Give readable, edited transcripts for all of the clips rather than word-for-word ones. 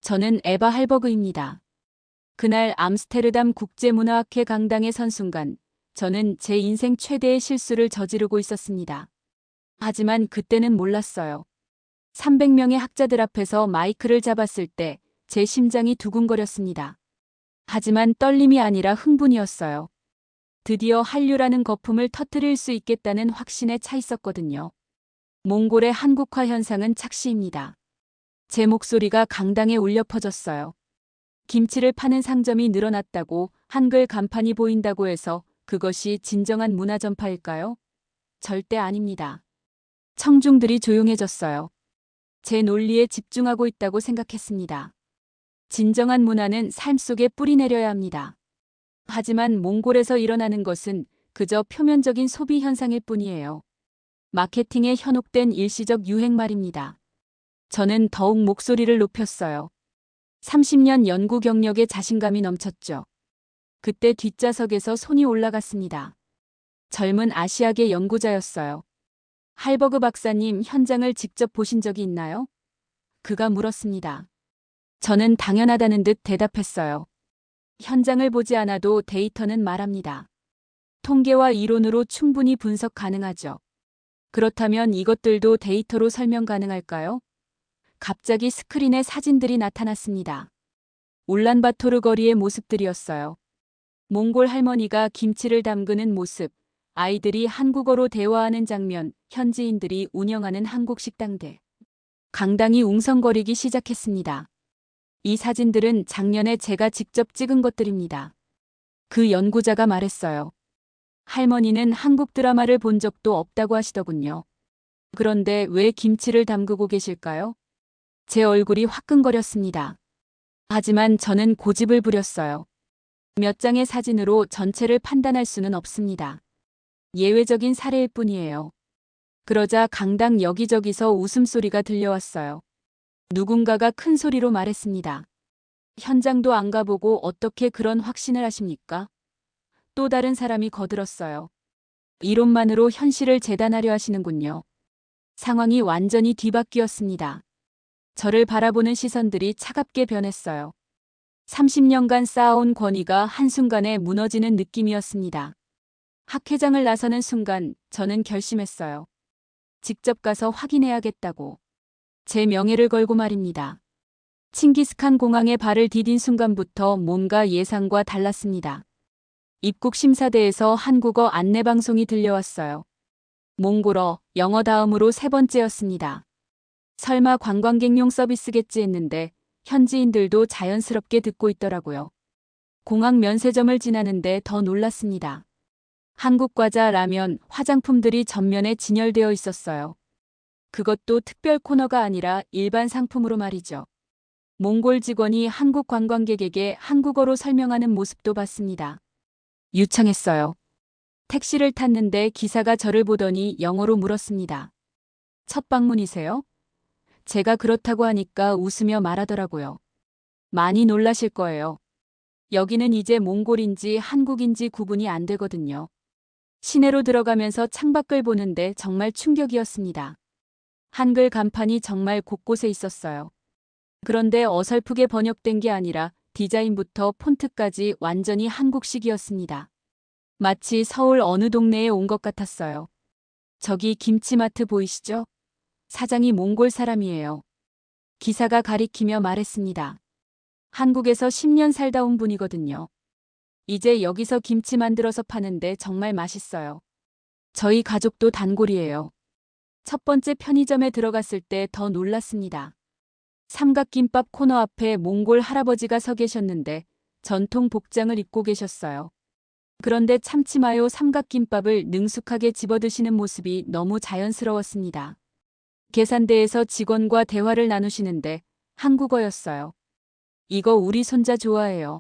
저는 에바 할버그입니다. 그날 암스테르담 국제문화학회 강당에 선 순간 저는 제 인생 최대의 실수를 저지르고 있었습니다. 하지만 그때는 몰랐어요. 300명의 학자들 앞에서 마이크를 잡았을 때 제 심장이 두근거렸습니다. 하지만 떨림이 아니라 흥분이었어요. 드디어 한류라는 거품을 터뜨릴 수 있겠다는 확신에 차 있었거든요. 몽골의 한국화 현상은 착시입니다. 제 목소리가 강당에 울려 퍼졌어요. 김치를 파는 상점이 늘어났다고, 한글 간판이 보인다고 해서 그것이 진정한 문화 전파일까요? 절대 아닙니다. 청중들이 조용해졌어요. 제 논리에 집중하고 있다고 생각했습니다. 진정한 문화는 삶 속에 뿌리 내려야 합니다. 하지만 몽골에서 일어나는 것은 그저 표면적인 소비 현상일 뿐이에요. 마케팅에 현혹된 일시적 유행 말입니다. 저는 더욱 목소리를 높였어요. 30년 연구 경력에 자신감이 넘쳤죠. 그때 뒷좌석에서 손이 올라갔습니다. 젊은 아시아계 연구자였어요. 할버그 박사님, 현장을 직접 보신 적이 있나요? 그가 물었습니다. 저는 당연하다는 듯 대답했어요. 현장을 보지 않아도 데이터는 말합니다. 통계와 이론으로 충분히 분석 가능하죠. 그렇다면 이것들도 데이터로 설명 가능할까요? 갑자기 스크린에 사진들이 나타났습니다. 울란바토르 거리의 모습들이었어요. 몽골 할머니가 김치를 담그는 모습, 아이들이 한국어로 대화하는 장면, 현지인들이 운영하는 한국 식당들. 강당이 웅성거리기 시작했습니다. 이 사진들은 작년에 제가 직접 찍은 것들입니다. 그 연구자가 말했어요. 할머니는 한국 드라마를 본 적도 없다고 하시더군요. 그런데 왜 김치를 담그고 계실까요? 제 얼굴이 화끈거렸습니다. 하지만 저는 고집을 부렸어요. 몇 장의 사진으로 전체를 판단할 수는 없습니다. 예외적인 사례일 뿐이에요. 그러자 강당 여기저기서 웃음소리가 들려왔어요. 누군가가 큰 소리로 말했습니다. 현장도 안 가보고 어떻게 그런 확신을 하십니까? 또 다른 사람이 거들었어요. 이론만으로 현실을 재단하려 하시는군요. 상황이 완전히 뒤바뀌었습니다. 저를 바라보는 시선들이 차갑게 변했어요. 30년간 쌓아온 권위가 한순간에 무너지는 느낌이었습니다. 학회장을 나서는 순간 저는 결심했어요. 직접 가서 확인해야겠다고. 제 명예를 걸고 말입니다. 칭기스칸 공항에 발을 디딘 순간부터 뭔가 예상과 달랐습니다. 입국 심사대에서 한국어 안내방송이 들려왔어요. 몽골어, 영어 다음으로 세 번째였습니다. 설마 관광객용 서비스겠지 했는데 현지인들도 자연스럽게 듣고 있더라고요. 공항 면세점을 지나는데 더 놀랐습니다. 한국 과자, 라면, 화장품들이 전면에 진열되어 있었어요. 그것도 특별 코너가 아니라 일반 상품으로 말이죠. 몽골 직원이 한국 관광객에게 한국어로 설명하는 모습도 봤습니다. 유창했어요. 택시를 탔는데 기사가 저를 보더니 영어로 물었습니다. 첫 방문이세요? 제가 그렇다고 하니까 웃으며 말하더라고요. 많이 놀라실 거예요. 여기는 이제 몽골인지 한국인지 구분이 안 되거든요. 시내로 들어가면서 창밖을 보는데 정말 충격이었습니다. 한글 간판이 정말 곳곳에 있었어요. 그런데 어설프게 번역된 게 아니라 디자인부터 폰트까지 완전히 한국식이었습니다. 마치 서울 어느 동네에 온 것 같았어요. 저기 김치마트 보이시죠? 사장이 몽골 사람이에요. 기사가 가리키며 말했습니다. 한국에서 10년 살다 온 분이거든요. 이제 여기서 김치 만들어서 파는데 정말 맛있어요. 저희 가족도 단골이에요. 첫 번째 편의점에 들어갔을 때 더 놀랐습니다. 삼각김밥 코너 앞에 몽골 할아버지가 서 계셨는데 전통 복장을 입고 계셨어요. 그런데 참치 마요 삼각김밥을 능숙하게 집어드시는 모습이 너무 자연스러웠습니다. 계산대에서 직원과 대화를 나누시는데 한국어였어요. 이거 우리 손자 좋아해요.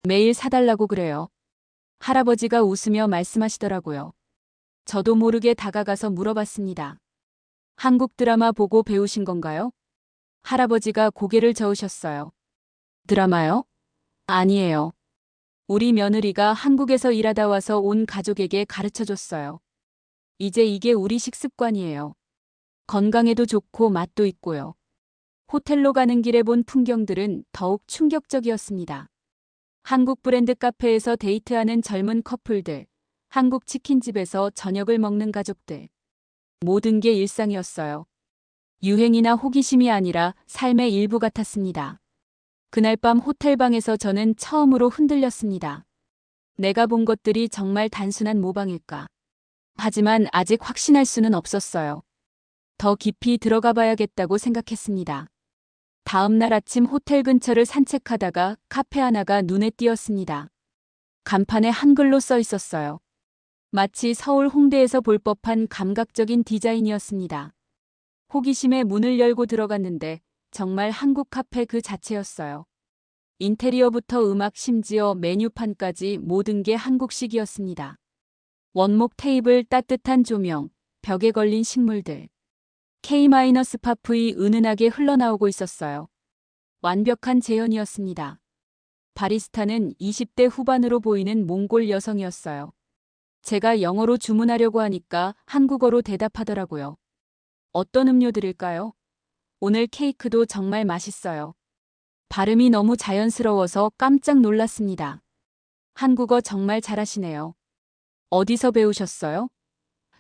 매일 사달라고 그래요. 할아버지가 웃으며 말씀하시더라고요. 저도 모르게 다가가서 물어봤습니다. 한국 드라마 보고 배우신 건가요? 할아버지가 고개를 저으셨어요. 드라마요? 아니에요. 우리 며느리가 한국에서 일하다 와서 온 가족에게 가르쳐줬어요. 이제 이게 우리 식습관이에요. 건강에도 좋고 맛도 있고요. 호텔로 가는 길에 본 풍경들은 더욱 충격적이었습니다. 한국 브랜드 카페에서 데이트하는 젊은 커플들, 한국 치킨집에서 저녁을 먹는 가족들. 모든 게 일상이었어요. 유행이나 호기심이 아니라 삶의 일부 같았습니다. 그날 밤 호텔방에서 저는 처음으로 흔들렸습니다. 내가 본 것들이 정말 단순한 모방일까? 하지만 아직 확신할 수는 없었어요. 더 깊이 들어가 봐야겠다고 생각했습니다. 다음 날 아침 호텔 근처를 산책하다가 카페 하나가 눈에 띄었습니다. 간판에 한글로 써 있었어요. 마치 서울 홍대에서 볼 법한 감각적인 디자인이었습니다. 호기심에 문을 열고 들어갔는데 정말 한국 카페 그 자체였어요. 인테리어부터 음악 심지어 메뉴판까지 모든 게 한국식이었습니다. 원목 테이블, 따뜻한 조명, 벽에 걸린 식물들. K-파프이 은은하게 흘러나오고 있었어요. 완벽한 재현이었습니다. 바리스타는 20대 후반으로 보이는 몽골 여성이었어요. 제가 영어로 주문하려고 하니까 한국어로 대답하더라고요. 어떤 음료 드릴까요? 오늘 케이크도 정말 맛있어요. 발음이 너무 자연스러워서 깜짝 놀랐습니다. 한국어 정말 잘하시네요. 어디서 배우셨어요?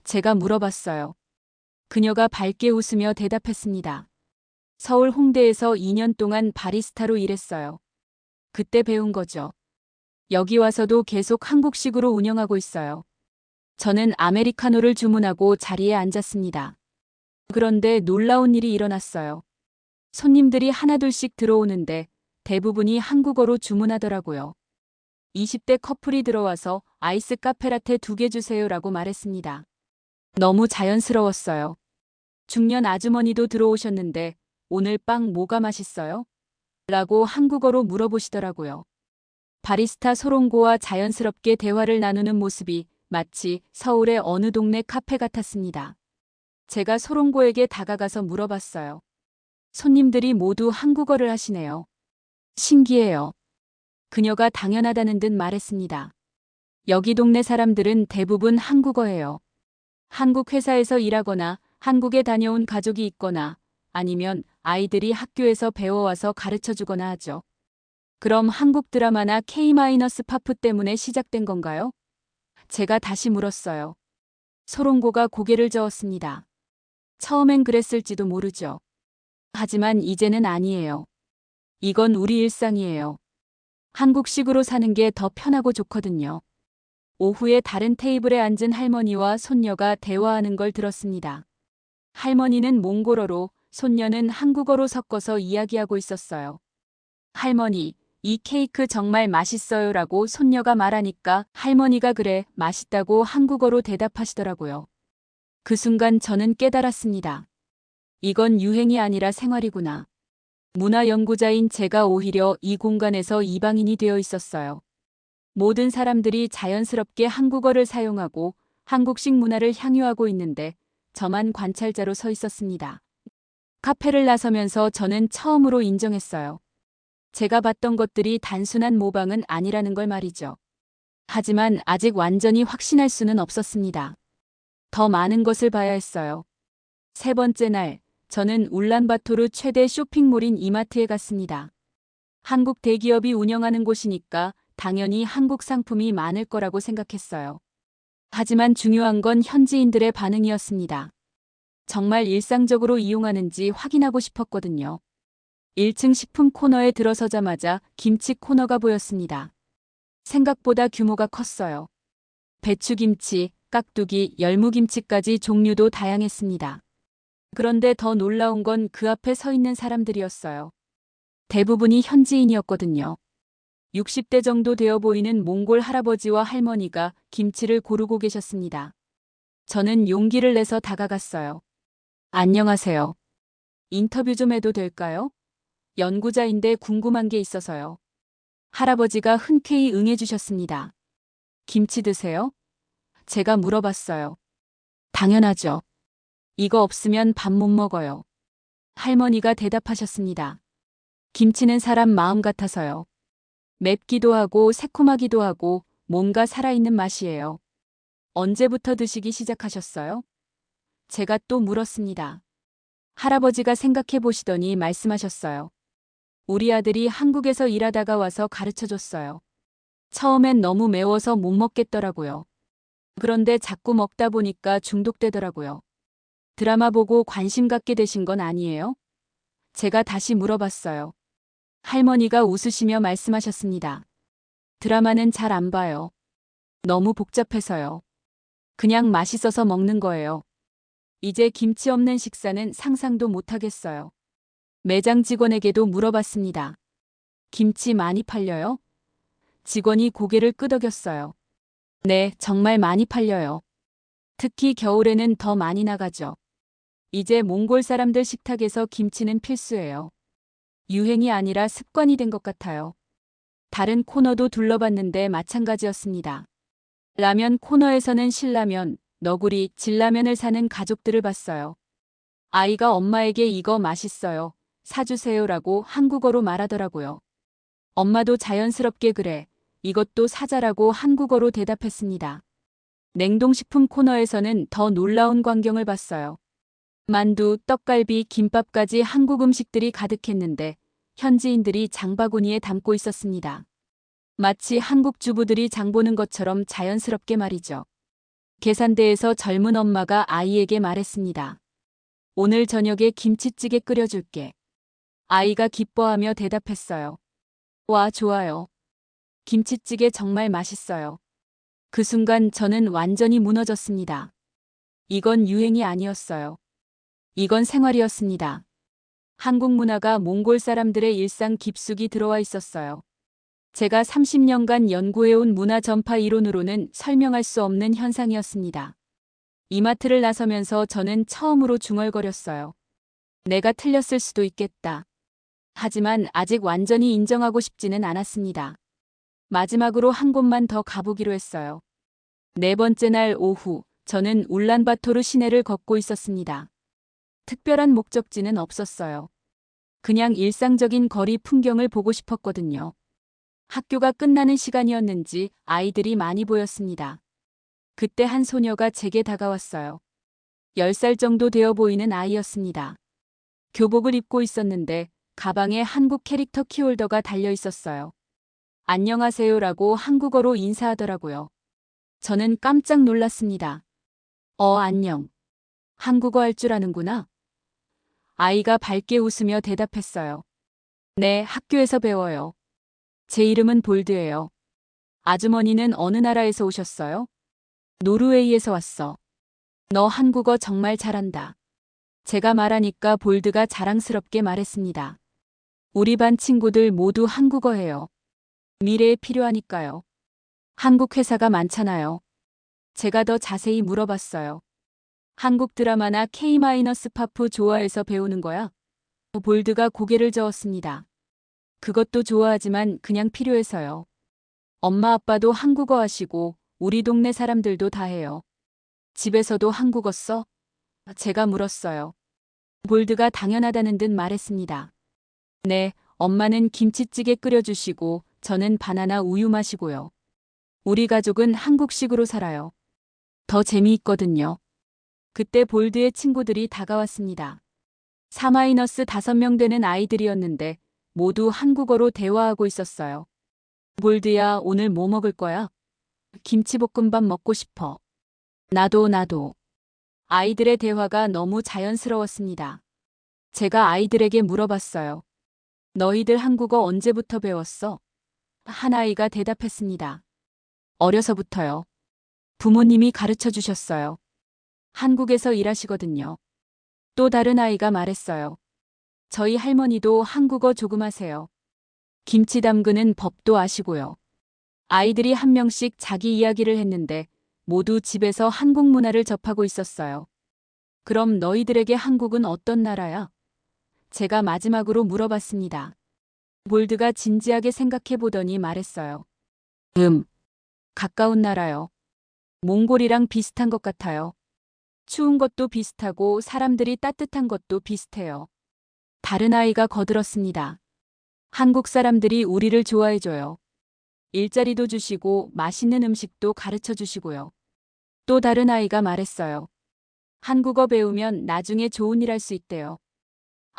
제가 물어봤어요. 그녀가 밝게 웃으며 대답했습니다. 서울 홍대에서 2년 동안 바리스타로 일했어요. 그때 배운 거죠. 여기 와서도 계속 한국식으로 운영하고 있어요. 저는 아메리카노를 주문하고 자리에 앉았습니다. 그런데 놀라운 일이 일어났어요. 손님들이 하나둘씩 들어오는데 대부분이 한국어로 주문하더라고요. 20대 커플이 들어와서 아이스 카페라테 2개 주세요라고 말했습니다. 너무 자연스러웠어요. 중년 아주머니도 들어오셨는데 오늘 빵 뭐가 맛있어요? 라고 한국어로 물어보시더라고요. 바리스타 소롱고와 자연스럽게 대화를 나누는 모습이 마치 서울의 어느 동네 카페 같았습니다. 제가 소롱고에게 다가가서 물어봤어요. 손님들이 모두 한국어를 하시네요. 신기해요. 그녀가 당연하다는 듯 말했습니다. 여기 동네 사람들은 대부분 한국어예요. 한국 회사에서 일하거나 한국에 다녀온 가족이 있거나 아니면 아이들이 학교에서 배워와서 가르쳐 주거나 하죠. 그럼 한국 드라마나 K-파프 때문에 시작된 건가요? 제가 다시 물었어요. 소롱고가 고개를 저었습니다. 처음엔 그랬을지도 모르죠. 하지만 이제는 아니에요. 이건 우리 일상이에요. 한국식으로 사는 게 더 편하고 좋거든요. 오후에 다른 테이블에 앉은 할머니와 손녀가 대화하는 걸 들었습니다. 할머니는 몽골어로, 손녀는 한국어로 섞어서 이야기하고 있었어요. 할머니, 이 케이크 정말 맛있어요라고 손녀가 말하니까 할머니가 그래, 맛있다고 한국어로 대답하시더라고요. 그 순간 저는 깨달았습니다. 이건 유행이 아니라 생활이구나. 문화 연구자인 제가 오히려 이 공간에서 이방인이 되어 있었어요. 모든 사람들이 자연스럽게 한국어를 사용하고 한국식 문화를 향유하고 있는데 저만 관찰자로 서 있었습니다. 카페를 나서면서 저는 처음으로 인정했어요. 제가 봤던 것들이 단순한 모방은 아니라는 걸 말이죠. 하지만 아직 완전히 확신할 수는 없었습니다. 더 많은 것을 봐야 했어요. 세 번째 날, 저는 울란바토르 최대 쇼핑몰인 이마트에 갔습니다. 한국 대기업이 운영하는 곳이니까 당연히 한국 상품이 많을 거라고 생각했어요. 하지만 중요한 건 현지인들의 반응이었습니다. 정말 일상적으로 이용하는지 확인하고 싶었거든요. 1층 식품 코너에 들어서자마자 김치 코너가 보였습니다. 생각보다 규모가 컸어요. 배추김치, 깍두기, 열무김치까지 종류도 다양했습니다. 그런데 더 놀라운 건 그 앞에 서 있는 사람들이었어요. 대부분이 현지인이었거든요. 60대 정도 되어 보이는 몽골 할아버지와 할머니가 김치를 고르고 계셨습니다. 저는 용기를 내서 다가갔어요. 안녕하세요. 인터뷰 좀 해도 될까요? 연구자인데 궁금한 게 있어서요. 할아버지가 흔쾌히 응해주셨습니다. 김치 드세요? 제가 물어봤어요. 당연하죠. 이거 없으면 밥 못 먹어요. 할머니가 대답하셨습니다. 김치는 사람 마음 같아서요. 맵기도 하고 새콤하기도 하고 뭔가 살아있는 맛이에요. 언제부터 드시기 시작하셨어요? 제가 또 물었습니다. 할아버지가 생각해 보시더니 말씀하셨어요. 우리 아들이 한국에서 일하다가 와서 가르쳐 줬어요. 처음엔 너무 매워서 못 먹겠더라고요. 그런데 자꾸 먹다 보니까 중독되더라고요. 드라마 보고 관심 갖게 되신 건 아니에요? 제가 다시 물어봤어요. 할머니가 웃으시며 말씀하셨습니다. 드라마는 잘 안 봐요. 너무 복잡해서요. 그냥 맛있어서 먹는 거예요. 이제 김치 없는 식사는 상상도 못 하겠어요. 매장 직원에게도 물어봤습니다. 김치 많이 팔려요? 직원이 고개를 끄덕였어요. 네, 정말 많이 팔려요. 특히 겨울에는 더 많이 나가죠. 이제 몽골 사람들 식탁에서 김치는 필수예요. 유행이 아니라 습관이 된 것 같아요. 다른 코너도 둘러봤는데 마찬가지였습니다. 라면 코너에서는 신라면, 너구리, 진라면을 사는 가족들을 봤어요. 아이가 엄마에게 이거 맛있어요. 사주세요라고 한국어로 말하더라고요. 엄마도 자연스럽게 그래. 이것도 사자라고 한국어로 대답했습니다. 냉동식품 코너에서는 더 놀라운 광경을 봤어요. 만두, 떡갈비, 김밥까지 한국 음식들이 가득했는데 현지인들이 장바구니에 담고 있었습니다. 마치 한국 주부들이 장 보는 것처럼 자연스럽게 말이죠. 계산대에서 젊은 엄마가 아이에게 말했습니다. 오늘 저녁에 김치찌개 끓여줄게. 아이가 기뻐하며 대답했어요. 와, 좋아요. 김치찌개 정말 맛있어요. 그 순간 저는 완전히 무너졌습니다. 이건 유행이 아니었어요. 이건 생활이었습니다. 한국 문화가 몽골 사람들의 일상 깊숙이 들어와 있었어요. 제가 30년간 연구해온 문화 전파 이론으로는 설명할 수 없는 현상이었습니다. 이마트를 나서면서 저는 처음으로 중얼거렸어요. 내가 틀렸을 수도 있겠다. 하지만 아직 완전히 인정하고 싶지는 않았습니다. 마지막으로 한 곳만 더 가보기로 했어요. 네 번째 날 오후, 저는 울란바토르 시내를 걷고 있었습니다. 특별한 목적지는 없었어요. 그냥 일상적인 거리 풍경을 보고 싶었거든요. 학교가 끝나는 시간이었는지 아이들이 많이 보였습니다. 그때 한 소녀가 제게 다가왔어요. 10살 정도 되어 보이는 아이였습니다. 교복을 입고 있었는데 가방에 한국 캐릭터 키홀더가 달려 있었어요. 안녕하세요라고 한국어로 인사하더라고요. 저는 깜짝 놀랐습니다. 안녕. 한국어 할 줄 아는구나. 아이가 밝게 웃으며 대답했어요. 네, 학교에서 배워요. 제 이름은 볼드예요. 아주머니는 어느 나라에서 오셨어요? 노르웨이에서 왔어. 너 한국어 정말 잘한다. 제가 말하니까 볼드가 자랑스럽게 말했습니다. 우리 반 친구들 모두 한국어 해요. 미래에 필요하니까요. 한국 회사가 많잖아요. 제가 더 자세히 물어봤어요. 한국 드라마나 K-파프 좋아해서 배우는 거야? 볼드가 고개를 저었습니다. 그것도 좋아하지만 그냥 필요해서요. 엄마 아빠도 한국어 하시고 우리 동네 사람들도 다 해요. 집에서도 한국어 써? 제가 물었어요. 볼드가 당연하다는 듯 말했습니다. 네, 엄마는 김치찌개 끓여주시고 저는 바나나 우유 마시고요. 우리 가족은 한국식으로 살아요. 더 재미있거든요. 그때 볼드의 친구들이 다가왔습니다. 4-5명 되는 아이들이었는데 모두 한국어로 대화하고 있었어요. 볼드야, 오늘 뭐 먹을 거야? 김치볶음밥 먹고 싶어. 나도. 아이들의 대화가 너무 자연스러웠습니다. 제가 아이들에게 물어봤어요. 너희들 한국어 언제부터 배웠어? 한 아이가 대답했습니다. 어려서부터요. 부모님이 가르쳐 주셨어요. 한국에서 일하시거든요. 또 다른 아이가 말했어요. 저희 할머니도 한국어 조금 하세요. 김치 담그는 법도 아시고요. 아이들이 한 명씩 자기 이야기를 했는데 모두 집에서 한국 문화를 접하고 있었어요. 그럼 너희들에게 한국은 어떤 나라야? 제가 마지막으로 물어봤습니다. 볼드가 진지하게 생각해 보더니 말했어요. 가까운 나라요. 몽골이랑 비슷한 것 같아요. 추운 것도 비슷하고 사람들이 따뜻한 것도 비슷해요. 다른 아이가 거들었습니다. 한국 사람들이 우리를 좋아해줘요. 일자리도 주시고 맛있는 음식도 가르쳐 주시고요. 또 다른 아이가 말했어요. 한국어 배우면 나중에 좋은 일 할 수 있대요.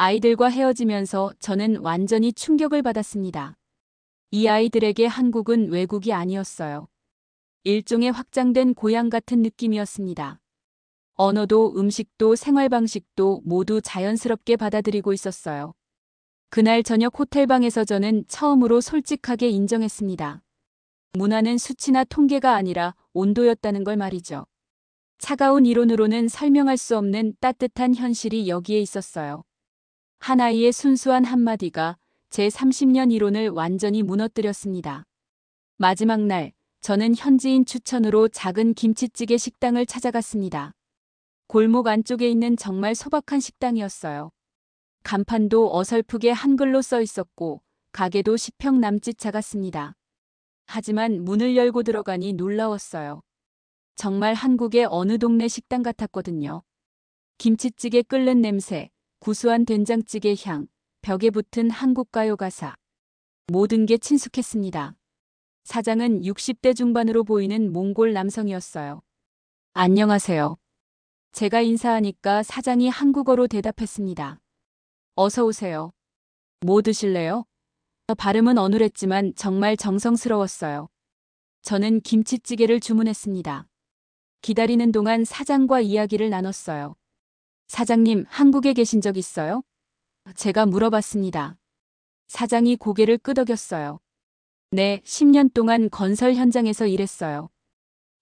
아이들과 헤어지면서 저는 완전히 충격을 받았습니다. 이 아이들에게 한국은 외국이 아니었어요. 일종의 확장된 고향 같은 느낌이었습니다. 언어도 음식도 생활 방식도 모두 자연스럽게 받아들이고 있었어요. 그날 저녁 호텔방에서 저는 처음으로 솔직하게 인정했습니다. 문화는 수치나 통계가 아니라 온도였다는 걸 말이죠. 차가운 이론으로는 설명할 수 없는 따뜻한 현실이 여기에 있었어요. 한 아이의 순수한 한마디가 제 30년 이론을 완전히 무너뜨렸습니다. 마지막 날, 저는 현지인 추천으로 작은 김치찌개 식당을 찾아갔습니다. 골목 안쪽에 있는 정말 소박한 식당이었어요. 간판도 어설프게 한글로 써 있었고, 가게도 10평 남짓 작았습니다. 하지만 문을 열고 들어가니 놀라웠어요. 정말 한국의 어느 동네 식당 같았거든요. 김치찌개 끓는 냄새, 구수한 된장찌개 향, 벽에 붙은 한국 가요 가사. 모든 게 친숙했습니다. 사장은 60대 중반으로 보이는 몽골 남성이었어요. 안녕하세요. 제가 인사하니까 사장이 한국어로 대답했습니다. 어서 오세요. 뭐 드실래요? 발음은 어눌했지만 정말 정성스러웠어요. 저는 김치찌개를 주문했습니다. 기다리는 동안 사장과 이야기를 나눴어요. 사장님, 한국에 계신 적 있어요? 제가 물어봤습니다. 사장이 고개를 끄덕였어요. 네, 10년 동안 건설 현장에서 일했어요.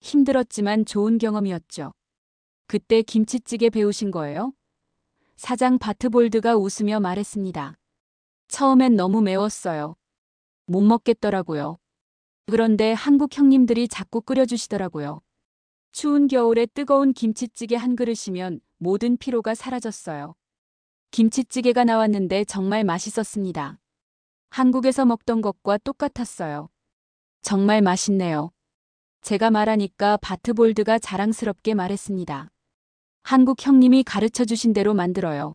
힘들었지만 좋은 경험이었죠. 그때 김치찌개 배우신 거예요? 사장 바트볼드가 웃으며 말했습니다. 처음엔 너무 매웠어요. 못 먹겠더라고요. 그런데 한국 형님들이 자꾸 끓여주시더라고요. 추운 겨울에 뜨거운 김치찌개 한 그릇이면 모든 피로가 사라졌어요. 김치찌개가 나왔는데 정말 맛있었습니다. 한국에서 먹던 것과 똑같았어요. 정말 맛있네요. 제가 말하니까 바트볼드가 자랑스럽게 말했습니다. 한국 형님이 가르쳐 주신 대로 만들어요.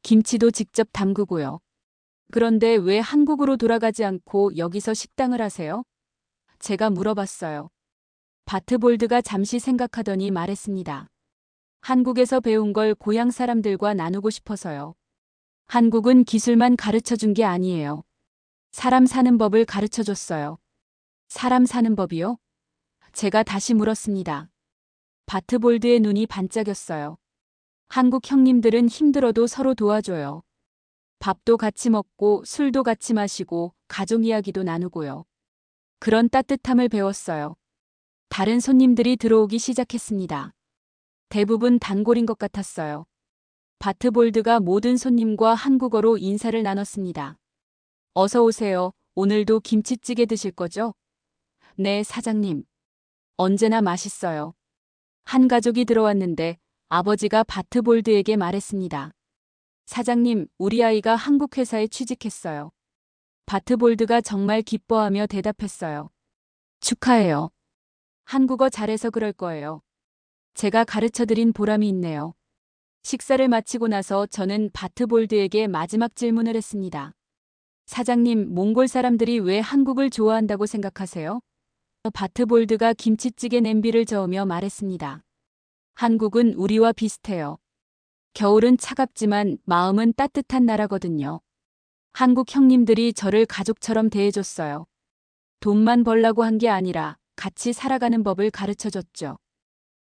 김치도 직접 담그고요. 그런데 왜 한국으로 돌아가지 않고 여기서 식당을 하세요? 제가 물어봤어요. 바트볼드가 잠시 생각하더니 말했습니다. 한국에서 배운 걸 고향 사람들과 나누고 싶어서요. 한국은 기술만 가르쳐 준 게 아니에요. 사람 사는 법을 가르쳐 줬어요. 사람 사는 법이요? 제가 다시 물었습니다. 바트볼드의 눈이 반짝였어요. 한국 형님들은 힘들어도 서로 도와줘요. 밥도 같이 먹고 술도 같이 마시고 가족 이야기도 나누고요. 그런 따뜻함을 배웠어요. 다른 손님들이 들어오기 시작했습니다. 대부분 단골인 것 같았어요. 바트볼드가 모든 손님과 한국어로 인사를 나눴습니다. 어서 오세요. 오늘도 김치찌개 드실 거죠? 네, 사장님. 언제나 맛있어요. 한 가족이 들어왔는데 아버지가 바트볼드에게 말했습니다. 사장님, 우리 아이가 한국 회사에 취직했어요. 바트볼드가 정말 기뻐하며 대답했어요. 축하해요. 한국어 잘해서 그럴 거예요. 제가 가르쳐드린 보람이 있네요. 식사를 마치고 나서 저는 바트볼드에게 마지막 질문을 했습니다. 사장님, 몽골 사람들이 왜 한국을 좋아한다고 생각하세요? 바트볼드가 김치찌개 냄비를 저으며 말했습니다. 한국은 우리와 비슷해요. 겨울은 차갑지만 마음은 따뜻한 나라거든요. 한국 형님들이 저를 가족처럼 대해줬어요. 돈만 벌라고 한 게 아니라 같이 살아가는 법을 가르쳐줬죠.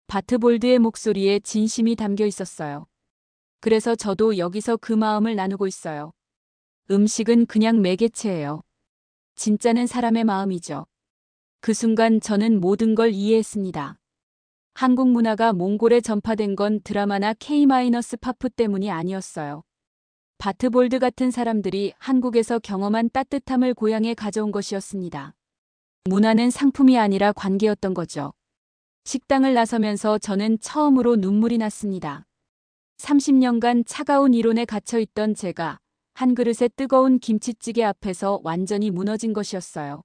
바트볼드의 목소리에 진심이 담겨 있었어요. 그래서 저도 여기서 그 마음을 나누고 있어요. 음식은 그냥 매개체예요. 진짜는 사람의 마음이죠. 그 순간 저는 모든 걸 이해했습니다. 한국 문화가 몽골에 전파된 건 드라마나 K-파프 때문이 아니었어요. 바트볼드 같은 사람들이 한국에서 경험한 따뜻함을 고향에 가져온 것이었습니다. 문화는 상품이 아니라 관계였던 거죠. 식당을 나서면서 저는 처음으로 눈물이 났습니다. 30년간 차가운 이론에 갇혀있던 제가 한 그릇의 뜨거운 김치찌개 앞에서 완전히 무너진 것이었어요.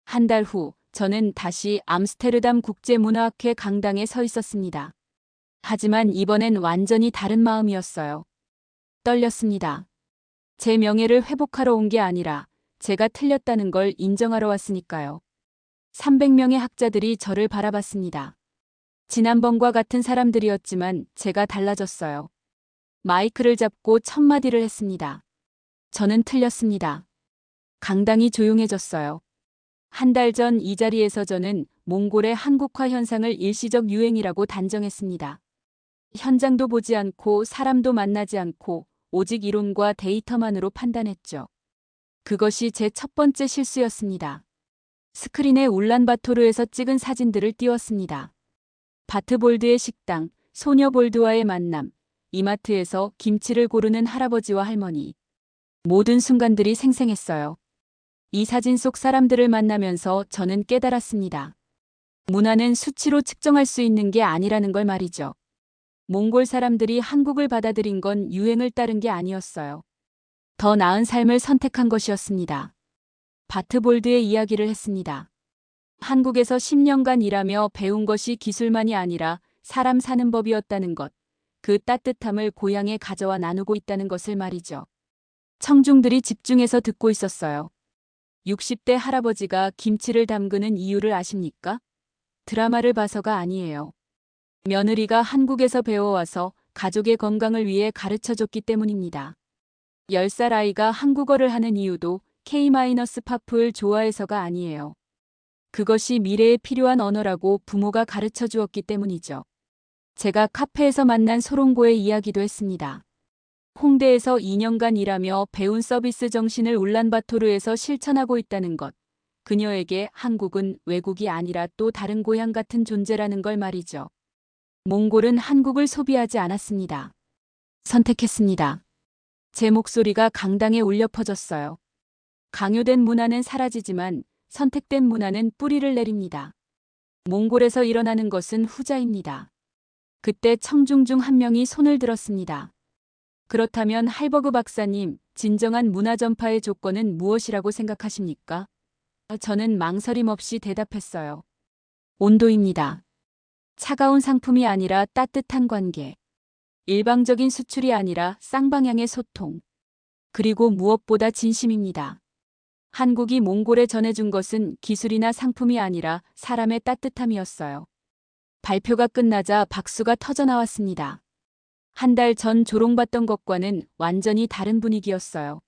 한 달 후, 저는 다시 암스테르담 국제문화학회 강당에 서 있었습니다. 하지만 이번엔 완전히 다른 마음이었어요. 떨렸습니다. 제 명예를 회복하러 온 게 아니라 제가 틀렸다는 걸 인정하러 왔으니까요. 300명의 학자들이 저를 바라봤습니다. 지난번과 같은 사람들이었지만 제가 달라졌어요. 마이크를 잡고 첫 마디를 했습니다. 저는 틀렸습니다. 강당이 조용해졌어요. 한 달 전 이 자리에서 저는 몽골의 한국화 현상을 일시적 유행이라고 단정했습니다. 현장도 보지 않고 사람도 만나지 않고 오직 이론과 데이터만으로 판단했죠. 그것이 제 첫 번째 실수였습니다. 스크린에 울란바토르에서 찍은 사진들을 띄웠습니다. 바트볼드의 식당, 소녀 볼드와의 만남, 이마트에서 김치를 고르는 할아버지와 할머니. 모든 순간들이 생생했어요. 이 사진 속 사람들을 만나면서 저는 깨달았습니다. 문화는 수치로 측정할 수 있는 게 아니라는 걸 말이죠. 몽골 사람들이 한국을 받아들인 건 유행을 따른 게 아니었어요. 더 나은 삶을 선택한 것이었습니다. 바트볼드의 이야기를 했습니다. 한국에서 10년간 일하며 배운 것이 기술만이 아니라 사람 사는 법이었다는 것, 그 따뜻함을 고향에 가져와 나누고 있다는 것을 말이죠. 청중들이 집중해서 듣고 있었어요. 60대 할아버지가 김치를 담그는 이유를 아십니까? 드라마를 봐서가 아니에요. 며느리가 한국에서 배워와서 가족의 건강을 위해 가르쳐줬기 때문입니다. 10살 아이가 한국어를 하는 이유도 K-파프를 좋아해서가 아니에요. 그것이 미래에 필요한 언어라고 부모가 가르쳐 주었기 때문이죠. 제가 카페에서 만난 소롱고의 이야기도 했습니다. 홍대에서 2년간 일하며 배운 서비스 정신을 울란바토르에서 실천하고 있다는 것. 그녀에게 한국은 외국이 아니라 또 다른 고향 같은 존재라는 걸 말이죠. 몽골은 한국을 소비하지 않았습니다. 선택했습니다. 제 목소리가 강당에 울려 퍼졌어요. 강요된 문화는 사라지지만 선택된 문화는 뿌리를 내립니다. 몽골에서 일어나는 것은 후자입니다. 그때 청중 중 한 명이 손을 들었습니다. 그렇다면 할버그 박사님, 진정한 문화 전파의 조건은 무엇이라고 생각하십니까? 저는 망설임 없이 대답했어요. 온도입니다. 차가운 상품이 아니라 따뜻한 관계. 일방적인 수출이 아니라 쌍방향의 소통. 그리고 무엇보다 진심입니다. 한국이 몽골에 전해준 것은 기술이나 상품이 아니라 사람의 따뜻함이었어요. 발표가 끝나자 박수가 터져나왔습니다. 한 달 전 조롱받던 것과는 완전히 다른 분위기였어요.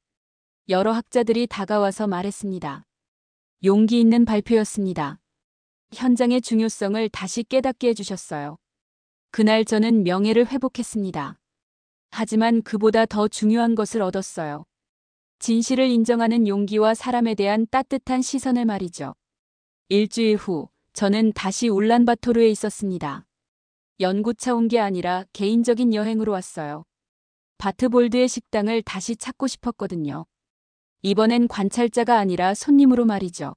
여러 학자들이 다가와서 말했습니다. 용기 있는 발표였습니다. 현장의 중요성을 다시 깨닫게 해주셨어요. 그날 저는 명예를 회복했습니다. 하지만 그보다 더 중요한 것을 얻었어요. 진실을 인정하는 용기와 사람에 대한 따뜻한 시선을 말이죠. 일주일 후 저는 다시 울란바토르에 있었습니다. 연구차 온 게 아니라 개인적인 여행으로 왔어요. 바트볼드의 식당을 다시 찾고 싶었거든요. 이번엔 관찰자가 아니라 손님으로 말이죠.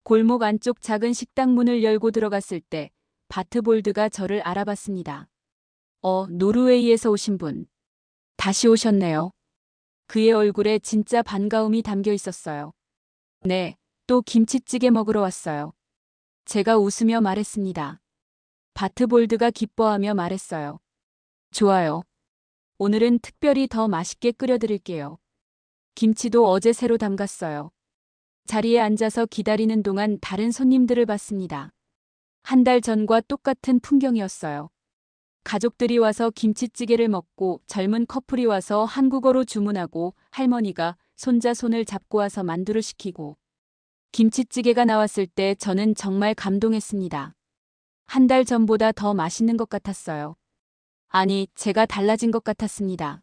골목 안쪽 작은 식당 문을 열고 들어갔을 때 바트볼드가 저를 알아봤습니다. 노르웨이에서 오신 분. 다시 오셨네요. 그의 얼굴에 진짜 반가움이 담겨 있었어요. 네, 또 김치찌개 먹으러 왔어요. 제가 웃으며 말했습니다. 바트볼드가 기뻐하며 말했어요. 좋아요. 오늘은 특별히 더 맛있게 끓여드릴게요. 김치도 어제 새로 담갔어요. 자리에 앉아서 기다리는 동안 다른 손님들을 봤습니다. 한 달 전과 똑같은 풍경이었어요. 가족들이 와서 김치찌개를 먹고 젊은 커플이 와서 한국어로 주문하고 할머니가 손자 손을 잡고 와서 만두를 시키고 김치찌개가 나왔을 때 저는 정말 감동했습니다. 한 달 전보다 더 맛있는 것 같았어요. 아니, 제가 달라진 것 같았습니다.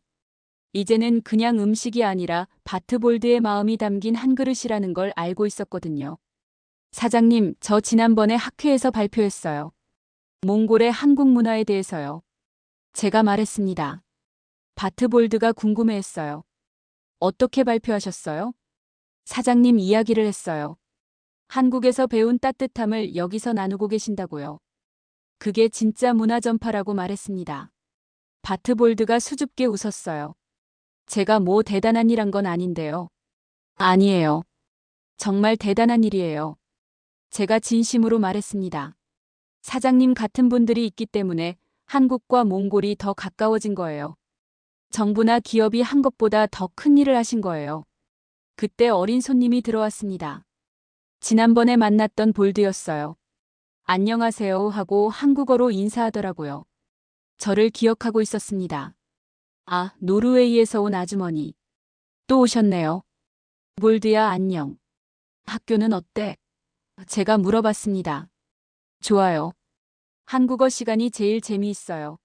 이제는 그냥 음식이 아니라 바트볼드의 마음이 담긴 한 그릇이라는 걸 알고 있었거든요. 사장님, 저 지난번에 학회에서 발표했어요. 몽골의 한국 문화에 대해서요. 제가 말했습니다. 바트볼드가 궁금해했어요. 어떻게 발표하셨어요? 사장님 이야기를 했어요. 한국에서 배운 따뜻함을 여기서 나누고 계신다고요. 그게 진짜 문화 전파라고 말했습니다. 바트볼드가 수줍게 웃었어요. 제가 뭐 대단한 일 한 건 아닌데요. 아니에요. 정말 대단한 일이에요. 제가 진심으로 말했습니다. 사장님 같은 분들이 있기 때문에 한국과 몽골이 더 가까워진 거예요. 정부나 기업이 한 것보다 더 큰 일을 하신 거예요. 그때 어린 손님이 들어왔습니다. 지난번에 만났던 볼드였어요. 안녕하세요 하고 한국어로 인사하더라고요. 저를 기억하고 있었습니다. 아, 노르웨이에서 온 아주머니. 또 오셨네요. 볼드야, 안녕. 학교는 어때? 제가 물어봤습니다. 좋아요. 한국어 시간이 제일 재미있어요.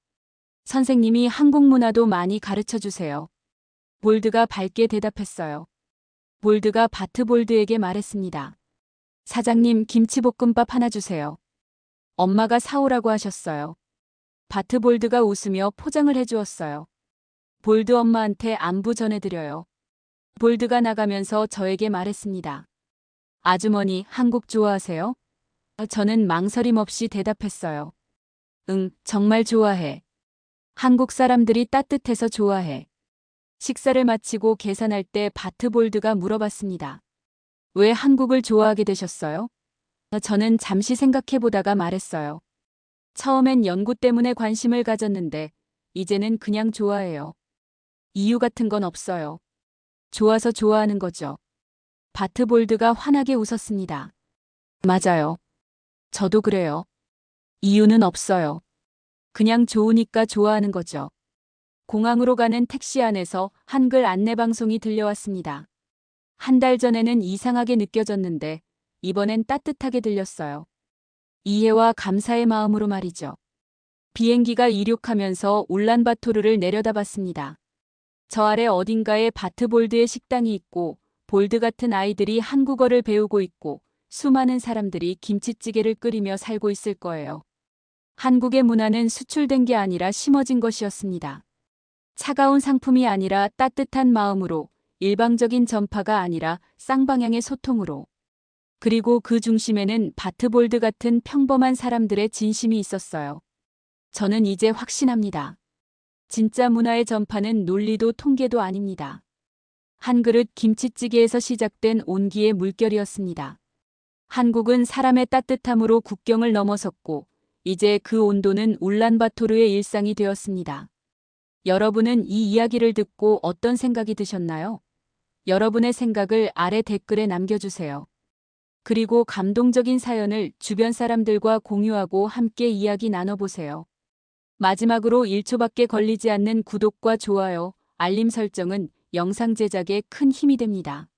선생님이 한국 문화도 많이 가르쳐 주세요. 볼드가 밝게 대답했어요. 볼드가 바트볼드에게 말했습니다. 사장님, 김치볶음밥 하나 주세요. 엄마가 사오라고 하셨어요. 바트볼드가 웃으며 포장을 해주었어요. 볼드 엄마한테 안부 전해드려요. 볼드가 나가면서 저에게 말했습니다. 아주머니, 한국 좋아하세요? 저는 망설임 없이 대답했어요. 응, 정말 좋아해. 한국 사람들이 따뜻해서 좋아해. 식사를 마치고 계산할 때 바트볼드가 물어봤습니다. 왜 한국을 좋아하게 되셨어요? 저는 잠시 생각해보다가 말했어요. 처음엔 연구 때문에 관심을 가졌는데, 이제는 그냥 좋아해요. 이유 같은 건 없어요. 좋아서 좋아하는 거죠. 바트볼드가 환하게 웃었습니다. 맞아요. 저도 그래요. 이유는 없어요. 그냥 좋으니까 좋아하는 거죠. 공항으로 가는 택시 안에서 한글 안내방송이 들려왔습니다. 한 달 전에는 이상하게 느껴졌는데 이번엔 따뜻하게 들렸어요. 이해와 감사의 마음으로 말이죠. 비행기가 이륙하면서 울란바토르를 내려다봤습니다. 저 아래 어딘가에 바트볼드의 식당이 있고 볼드 같은 아이들이 한국어를 배우고 있고 수많은 사람들이 김치찌개를 끓이며 살고 있을 거예요. 한국의 문화는 수출된 게 아니라 심어진 것이었습니다. 차가운 상품이 아니라 따뜻한 마음으로, 일방적인 전파가 아니라 쌍방향의 소통으로. 그리고 그 중심에는 바트볼드 같은 평범한 사람들의 진심이 있었어요. 저는 이제 확신합니다. 진짜 문화의 전파는 논리도 통계도 아닙니다. 한 그릇 김치찌개에서 시작된 온기의 물결이었습니다. 한국은 사람의 따뜻함으로 국경을 넘어섰고 이제 그 온도는 울란바토르의 일상이 되었습니다. 여러분은 이 이야기를 듣고 어떤 생각이 드셨나요? 여러분의 생각을 아래 댓글에 남겨주세요. 그리고 감동적인 사연을 주변 사람들과 공유하고 함께 이야기 나눠보세요. 마지막으로 1초밖에 걸리지 않는 구독과 좋아요, 알림 설정은 영상 제작에 큰 힘이 됩니다.